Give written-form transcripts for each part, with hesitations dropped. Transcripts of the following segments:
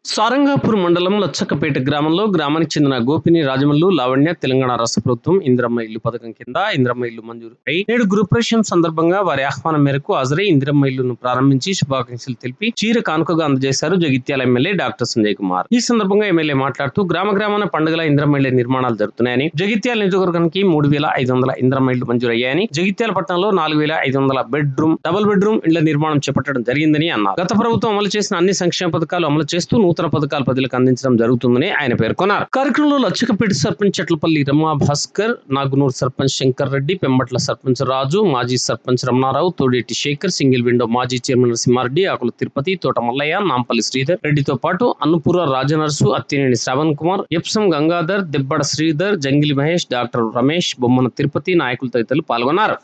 సారంగాపూర్ మండలం లచ్చక్కపేట గ్రామంలో గ్రామానికి చెందిన గోపిని రాజమల్లు లావణ్య తెలంగాణ రాష్ట్ర ప్రభుత్వం ఇందిరమ్మ ఇల్లు పథకం కింద ఇందిరమ్మ ఇల్లు మంజూరు అయి నేడు గృహప్రవేశం సందర్భంగా వారి ఆహ్వానం మేరకు హాజరై ఇందిరమ్మ ఇల్లును ప్రారంభించి శుభాకాంక్షలు తెలిపి చీర కానుకగా అందజేశారు జగిత్యాల ఎమ్మెల్యే డాక్టర్ సంజయ్ కుమార్. ఈ సందర్భంగా ఎమ్మెల్యే మాట్లాడుతూ గ్రామాన పండుగల ఇందిరమ్మ ఇళ్ల నిర్మాణాలు జరుగుతున్నాయని, జగిత్యాల నియోజకవర్గానికి 3,500 ఇందిరమ్మ ఇళ్లు మంజూరయ్యాయని, జగిత్యాల పట్టణంలో 4,500 బెడ్రూమ్, డబుల్ బెడ్రూమ్ ఇళ్ల నిర్మాణం చేపట్టడం జరిగిందని అన్నారు. గత ప్రభుత్వం అమలు చేసిన అన్ని సంక్షేమ పథకాలు అమలు చేస్తూ నూతన పథకాలు ప్రజలకు అందించడం జరుగుతుందని ఆయన పేర్కొన్నారు. కార్యక్రమంలో లచ్చకపేట సర్పంచ్ చెట్లపల్లి రమా భాస్కర్, నాగునూరు సర్పంచ్ శంకర్ రెడ్డి, పెంబట్ల సర్పంచ్ రాజు, మాజీ సర్పంచ్ రమణారావు, తోడేటి శేఖర్, సింగిల్ విండో మాజీ చైర్మన్ నరసింహారెడ్డి, ఆకుల తిరుపతి, తోట మల్లయ్య, నాంపల్లి శ్రీధర్ రెడ్డితో పాటు అన్నుపుర రాజనర్సు, అత్తినేని శ్రవణ్ కుమార్, ఎప్సం గంగాధర్, దెబ్బడ శ్రీధర్, జంగిలి మహేష్, డాక్టర్ రమేష్, బొమ్మన తిరుపతి నాయకులు తదితరులు పాల్గొన్నారు.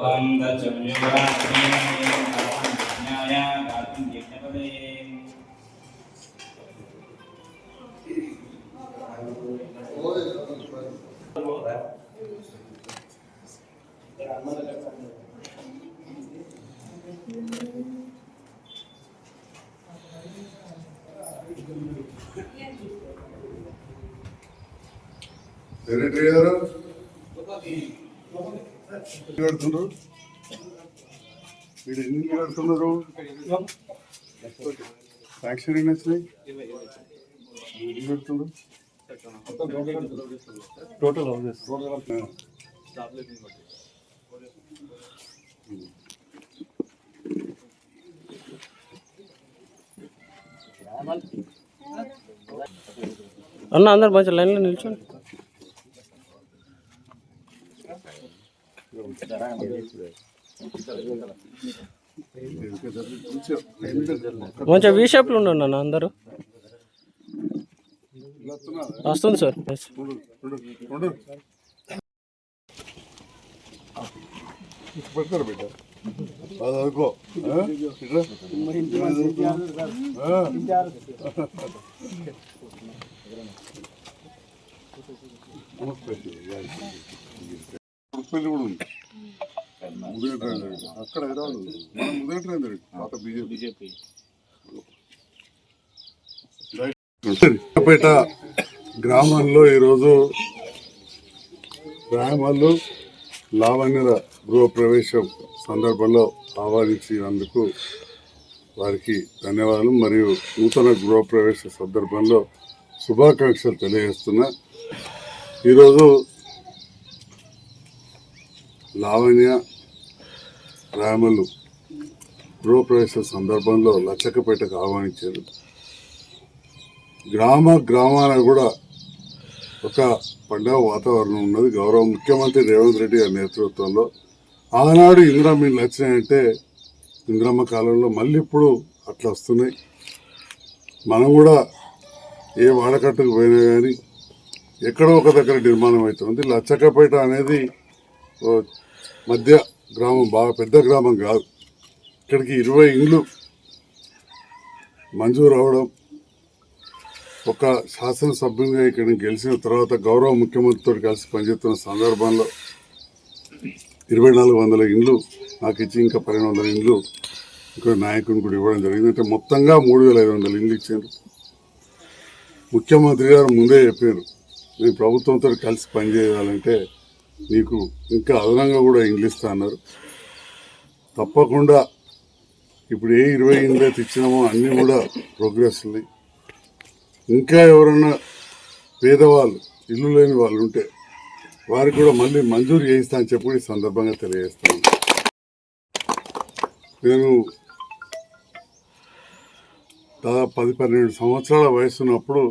ఓం మీరు ఎన్ని కడుతున్నారు? ఫ్యాక్షన్ ఎన్ని వచ్చినాయి? కడుతున్నారు టోటల్ హౌసెస్ అన్న అందరు మంచి లైన్లో నిల్చోండి. కొంచెం వీ షేప్లో ఉండండి అన్న అందరూ. వస్తుంది సార్. పెడతారు బిడ్డ అది అనుకో పెళ్లి కూడా ఉంది. ఉదయం ట్రైన్ అక్కడ హైదరాబాద్ మనం ఉదయం ట్రైన్ పాత బీజేపీ పేట గ్రామంలో ఈరోజు గ్రామాల్లో లావణ్యుల గృహప్రవేశం సందర్భంలో ఆహ్వానించినందుకు వారికి ధన్యవాదాలు మరియు నూతన గృహప్రవేశ సందర్భంలో శుభాకాంక్షలు తెలియజేస్తున్నా. ఈరోజు లావణ్య రామలు గృహప్రవేశ సందర్భంలో లచ్చకపేటకు ఆహ్వానించారు. గ్రామాన కూడా ఒక పండుగ వాతావరణం ఉన్నది. గౌరవ ముఖ్యమంత్రి రేవంత్ రెడ్డి గారి నేతృత్వంలో ఆనాడు ఇందిరమ్మ ఇళ్ళు వచ్చినాయంటే ఇందిరమ్మ కాలంలో మళ్ళీ ఇప్పుడు అట్లా వస్తున్నాయి. మనం కూడా ఏ వాడకట్టుకు పోయినా కానీ ఎక్కడో ఒక దగ్గర నిర్మాణం అవుతుంది. లచ్చకపేట అనేది మధ్య గ్రామం, బాగా పెద్ద గ్రామం కాదు. ఇక్కడికి 20 ఇండ్లు మంజూరు అవడం, ఒక శాసనసభ్యునిగా ఇక్కడ గెలిచిన తర్వాత గౌరవ ముఖ్యమంత్రితో కలిసి పనిచేస్తున్న సందర్భంలో 2,400 ఇండ్లు నాకు ఇచ్చి ఇంకా 1,200 ఇండ్లు ఇంకా నాయకుని కూడా ఇవ్వడం జరిగింది. అంటే మొత్తంగా 3,500 ఇండ్లు ఇచ్చారు. ముఖ్యమంత్రి గారు ముందే చెప్పారు, నేను ప్రభుత్వంతో కలిసి పనిచేయాలంటే నీకు ఇంకా అదనంగా కూడా ఇండ్లు ఇస్తా అన్నారు. తప్పకుండా ఇప్పుడు ఏ 20 ఇండ్లు అయితే ఇచ్చినామో అన్నీ కూడా ప్రోగ్రెస్ ఉన్నాయి. ఇంకా ఎవరన్నా పేదవాళ్ళు ఇల్లు లేని వాళ్ళు ఉంటే వారికి కూడా మళ్ళీ మంజూరు చేయిస్తా అని చెప్పి ఈ సందర్భంగా తెలియజేస్తాను. నేను దాదాపు 10-12 సంవత్సరాల వయసు ఉన్నప్పుడు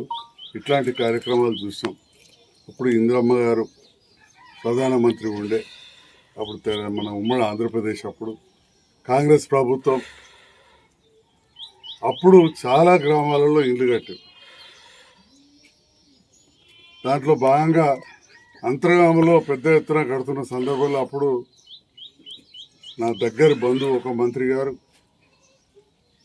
ఇట్లాంటి కార్యక్రమాలు చూసాం. అప్పుడు ఇందిరమ్మ గారు ప్రధానమంత్రి ఉండే, అప్పుడు మన ఉమ్మడి ఆంధ్రప్రదేశ్, అప్పుడు కాంగ్రెస్ ప్రభుత్వం, అప్పుడు చాలా గ్రామాలలో ఇల్లు కట్టారు. దాంట్లో భాగంగా అంతర్గామంలో పెద్ద ఎత్తున కడుతున్న సందర్భంలో అప్పుడు నా దగ్గర బంధువు ఒక మంత్రి గారు,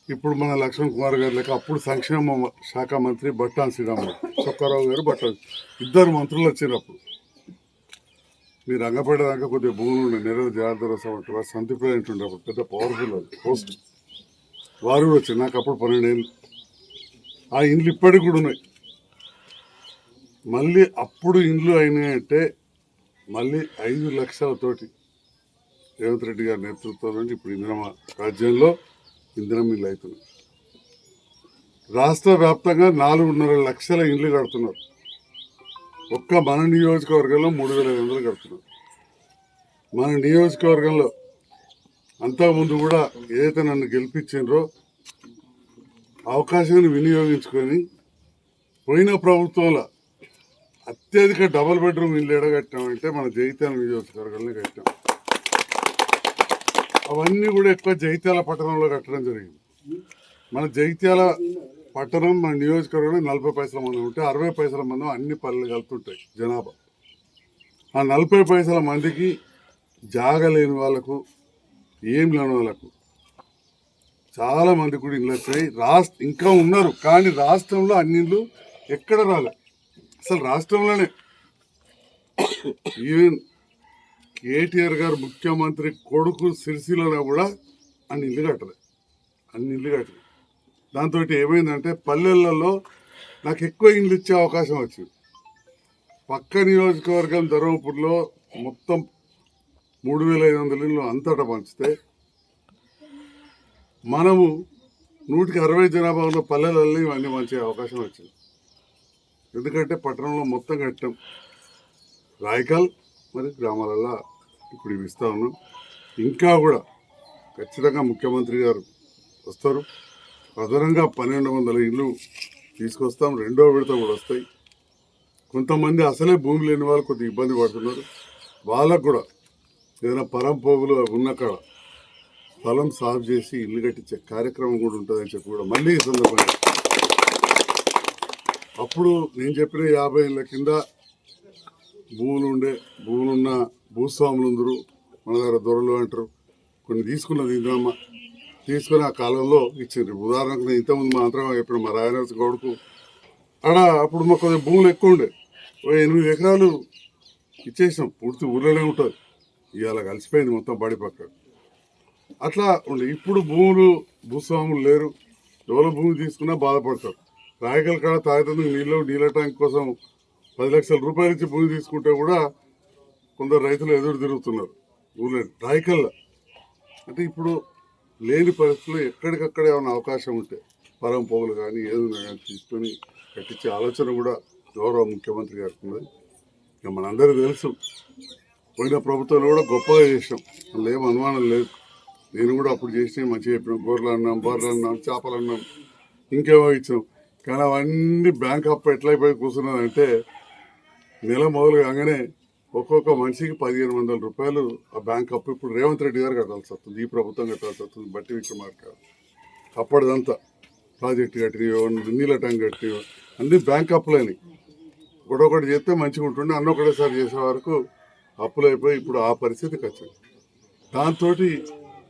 ఇప్పుడు మన లక్ష్మణ్ కుమార్ గారు లెక్క అప్పుడు సంక్షేమ శాఖ మంత్రి బట్టాన్ శ్రీరాములు, చొక్కారావు గారు, ఇద్దరు మంత్రులు వచ్చారు. అప్పుడు మీరు రంగపేటదాకా కొద్దిగా భూములు ఉండే నెరవేరు జాగ్రత్త ఉంటారు సంతిపేట ఉండే అప్పుడు పెద్ద పవర్ఫుల్ అది పోస్ట్. వారు కూడా వచ్చారు నాకు అప్పుడు 12 ఏళ్ళు. ఆ ఇండ్లు ఇప్పటికి కూడా ఉన్నాయి. మళ్ళీ అప్పుడు ఇండ్లు అయినాయంటే మళ్ళీ 5 లక్షలతోటి రేవంత్ రెడ్డి గారి నేతృత్వంలో ఇప్పుడు ఇందిరమ్మ రాజ్యంలో ఇందిరమ్మ ఇల్లు అవుతున్నాయి. రాష్ట్ర వ్యాప్తంగా 4.5 లక్షల ఇండ్లు కడుతున్నారు. ఒక్క మన నియోజకవర్గంలో 3,500 కడుతున్నారు. మన నియోజకవర్గంలో అంతకుముందు కూడా ఏదైతే నన్ను గెలిపించిండ్రో అవకాశాన్ని వినియోగించుకొని పోయిన ప్రభుత్వంలో అత్యధిక డబుల్ బెడ్రూమ్ ఇల్లు ఎడగట్టామంటే మన జగిత్యాల నియోజకవర్గంలో కట్టాం. అవన్నీ కూడా ఎక్కువ జగిత్యాల పట్టణంలో కట్టడం జరిగింది. మన జగిత్యాల పట్టణం మన నియోజకవర్గంలో 40 పైసల మంది ఉంటే 60 పైసల మంది అన్ని పనులు కలుపుతుంటాయి జనాభా. ఆ 40 పైసల మందికి జాగ లేని వాళ్ళకు ఏం లేని వాళ్ళకు చాలా మంది కూడా ఇల్లు వచ్చాయి. ఇంకా ఉన్నారు కానీ రాష్ట్రంలో అన్ని ఇళ్ళు ఎక్కడ రాలే. అసలు రాష్ట్రంలోనే ఈవెన్ కేటీఆర్ గారు ముఖ్యమంత్రి కొడుకు సిరిసిల్లలో కూడా అన్ని ఇల్లు కట్టలేదు. దాంతో ఏమైందంటే పల్లెలలో నాకు ఎక్కువ ఇండ్లు ఇచ్చే అవకాశం వచ్చింది. పక్క నియోజకవర్గం ధర్మపురిలో మొత్తం 3,500 ఇళ్ళు అంతటా పంచితే మనము 160 జనాభా ఉన్న పల్లెలలో ఇవన్నీ మంచి అవకాశం వచ్చింది. ఎందుకంటే పట్టణంలో మొత్తం కట్టాం. రాయకల్ మరి గ్రామాలలో ఇప్పుడు ఇవి ఇస్తా ఉన్నాం. ఇంకా కూడా ఖచ్చితంగా ముఖ్యమంత్రి గారు వస్తారు. అదనంగా 1,200 ఇళ్ళు తీసుకొస్తాం. రెండో విడత కూడా వస్తాయి. కొంతమంది అసలే భూమి లేని వాళ్ళు కొద్దిగా ఇబ్బంది పడుతున్నారు. వాళ్ళకు కూడా ఏదైనా పరంపోగులు ఉన్న కాడ స్థలం సాగు చేసి ఇల్లు కట్టించే కార్యక్రమం కూడా ఉంటుందని చెప్పి కూడా మళ్ళీ ఈ సందర్భంగా అప్పుడు నేను చెప్పిన 50 ఏళ్ళ కింద భూములున్న భూస్వాములు ఉందరు, మన దగ్గర దొరలు అంటారు. కొన్ని తీసుకున్నది ఇంద్రమ్మ తీసుకుని ఆ కాలంలో ఇచ్చిండ్రు. ఉదాహరణకు నేను ఇంతకుముందు మాత్రం ఎప్పుడు మా రాయనర్స్ గౌడ్కు ఆడ అప్పుడు మాకు కొంచెం భూములు ఎక్కువ ఉండే 8 ఎకరాలు ఇచ్చేసినాం. పూర్తి ఊళ్ళోనే ఉంటుంది. ఇవాళ కలిసిపోయింది మొత్తం బడి పక్క. అట్లా ఉండే. ఇప్పుడు భూస్వాములు లేరు. ఎవరో భూమి తీసుకున్నా బాధపడతారు. రాయకల్ కాడ తాగుతుంది నీళ్ళ ట్యాంక్ కోసం 10 లక్షల రూపాయలు ఇచ్చి భూమి తీసుకుంటే కూడా కొందరు రైతులు ఎదురు తిరుగుతున్నారు ఊళ్ళో రాయకల్లా. అంటే ఇప్పుడు లేని పరిస్థితుల్లో ఎక్కడికక్కడ ఏమైనా అవకాశం ఉంటే పరం పోగులు కానీ ఏదైనా కానీ తీసుకొని కట్టించే ఆలోచన కూడా గౌరవ ముఖ్యమంత్రి గారికి ఉన్నది. ఇక మనందరికీ తెలుసు పోయిన ప్రభుత్వంలో కూడా గొప్పగా చేసాం. అందులో ఏం అనుమానం లేదు. నేను కూడా అప్పుడు చేసినవి మంచిగా చెప్పినాం. గొర్రెలు అన్నాం, బర్రెలు అన్నాం, చేపలు అన్నాం, ఇంకేమో ఇచ్చాం. కానీ అవన్నీ బ్యాంక్ అప్పు ఎట్లయిపోయి కూర్చున్నదంటే నెల మొదలు కాగానే ఒక్కొక్క మనిషికి 1,500 రూపాయలు ఆ బ్యాంక్ అప్పు ఇప్పుడు రేవంత్ రెడ్డి గారు కట్టాల్సి వస్తుంది. ఈ ప్రభుత్వం కట్టాల్సి వస్తుంది. బట్టి విక్రమార్క అప్పటిదంతా ప్రాజెక్టు కట్టినవో నీళ్ళ ట్యాంక్ కట్టినవో అన్ని బ్యాంక్ అప్పులని ఒకటొకటి చేస్తే మంచిగా ఉంటుండే. అన్నొకటేసారి చేసే వరకు అప్పులు అయిపోయి ఇప్పుడు ఆ పరిస్థితికి వచ్చింది. దాంతో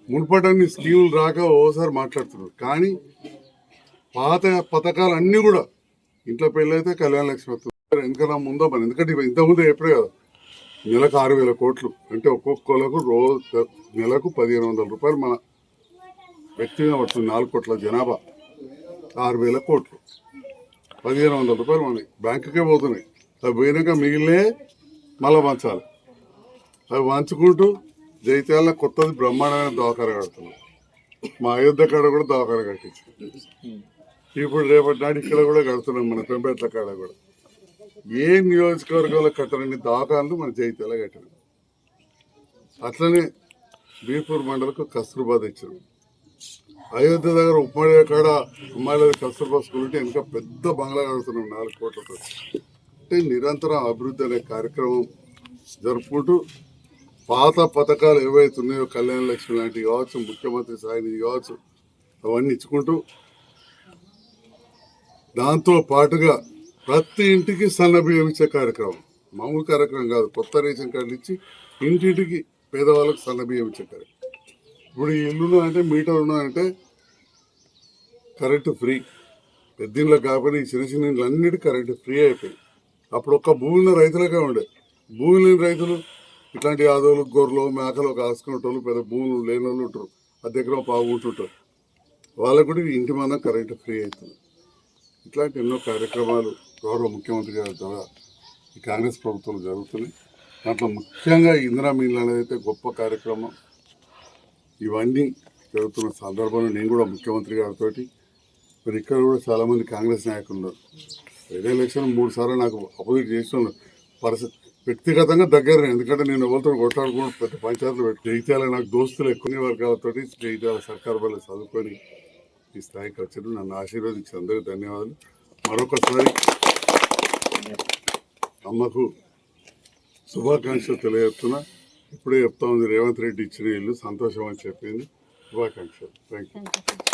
మునుపటన్ని స్కీములు రాక ఓసారి మాట్లాడుతున్నారు. కానీ పాత పథకాలు అన్నీ కూడా ఇంట్లో పెళ్ళైతే కళ్యాణ లక్ష్మి వస్తుంది. వెనకన్నా ముందో మనం ఎందుకంటే ఇంతకుముందు ఎప్పుడే కదా నెలకు 6,000 కోట్లు అంటే ఒక్కొక్కలకు నెలకు 1,500 రూపాయలు మన వ్యక్తిగా పడుతుంది. 4 కోట్ల జనాభా 6,000 కోట్లు 1,500 రూపాయలు మనకి బ్యాంకుకే పోతున్నాయి. అవి పోయినాక మిగిలినే మళ్ళీ పంచాలి. అవి పంచుకుంటూ జైత్యాల కొత్తది బ్రహ్మాండమైన దవాఖాన కడుతున్నాం. మా అయోధ్య కాడ కూడా దవాఖాన కట్టించి ఇప్పుడు రేపటి నాడు ఇక్కడ కూడా కడుతున్నాం. మన పెంపేట్ల కాడ కూడా ఏ నియోజకవర్గంలో కట్టరని దవాఖానలు మన జైత్యాల కట్టినాం. అట్లనే బీర్పూర్ మండలకు కస్తూర్బా తెచ్చాం. అయోధ్య దగ్గర ఉమ్మడి కాడ ఉమ్మాయిల కస్తూర్బా స్కూల్ ఉంటే ఇంకా పెద్ద బంగ్లా కడుతున్నాం 4 కోట్లతో. అంటే నిరంతరం అభివృద్ధి అనే కార్యక్రమం జరుపుకుంటూ పాత పథకాలు ఏవైతున్నాయో కళ్యాణ లక్ష్మి లాంటివి కావచ్చు, ముఖ్యమంత్రి సాయి నిధి కావచ్చు, అవన్నీ ఇచ్చుకుంటూ దాంతో పాటుగా ప్రతి ఇంటికి సన్న బియ్యం ఇచ్చే కార్యక్రమం మామూలు కార్యక్రమం కాదు. కొత్త రేషన్ కార్డులు ఇచ్చి ఇంటింటికి పేదవాళ్ళకు సన్న బియ్యం ఇచ్చే కార్యక్రమం. ఇప్పుడు ఈ ఇల్లు అంటే మీటర్ ఉన్నదంటే కరెంటు ఫ్రీ. పెద్ద ఇంట్లో కాకపోయినా ఈ చిన్న చిన్న ఇంట్లో అన్నిటికీ కరెంటు ఫ్రీ అయిపోయింది. అప్పుడు ఒక్క భూమి ఉన్న రైతులకే ఉండే. భూమి లేని రైతులు ఇట్లాంటి యాదవులు గొర్రెలు మేకలు కాసుకునేటోళ్ళు పెద్ద భూములు లేని వాళ్ళు ఉంటారు, అది దగ్గర బాగుంటుంటారు, వాళ్ళకు కూడా ఇంటి మందం కరెంటు ఫ్రీ అవుతుంది. ఇట్లాంటి ఎన్నో కార్యక్రమాలు గౌరవ ముఖ్యమంత్రి గారి ద్వారా ఈ కాంగ్రెస్ ప్రభుత్వం జరుగుతున్నాయి. దాంట్లో ముఖ్యంగా ఇందిరా మిల్లు అనేది అయితే గొప్ప కార్యక్రమం. ఇవన్నీ జరుగుతున్న సందర్భంలో నేను కూడా ముఖ్యమంత్రి గారితో, మరి ఇక్కడ కూడా చాలామంది కాంగ్రెస్ నాయకులు ఉన్నారు. వేరే ఎలక్షన్ 3 సార్లు నాకు అపోజిట్ చేసిన పరిస్థితి వ్యక్తిగతంగా దగ్గర, ఎందుకంటే నేను ఎవరితో కొట్లాడుకుని పెద్ద పంచాయతీలు పెట్టి జగిత్యాల నాకు దోస్తులు ఎక్కువ వర్గాలతో జగిత్యాల సర్కారు వల్ల చదువుకొని ఈ స్థాయికి వచ్చారు. నన్ను ఆశీర్వదించిన అందరికీ ధన్యవాదాలు. మరొకసారి అమ్మకు శుభాకాంక్షలు తెలియజేస్తున్నా. ఇప్పుడే చెప్తా ఉంది, రేవంత్ రెడ్డి ఇచ్చిన ఇల్లు సంతోషం అని చెప్పింది. శుభాకాంక్షలు. Thank you.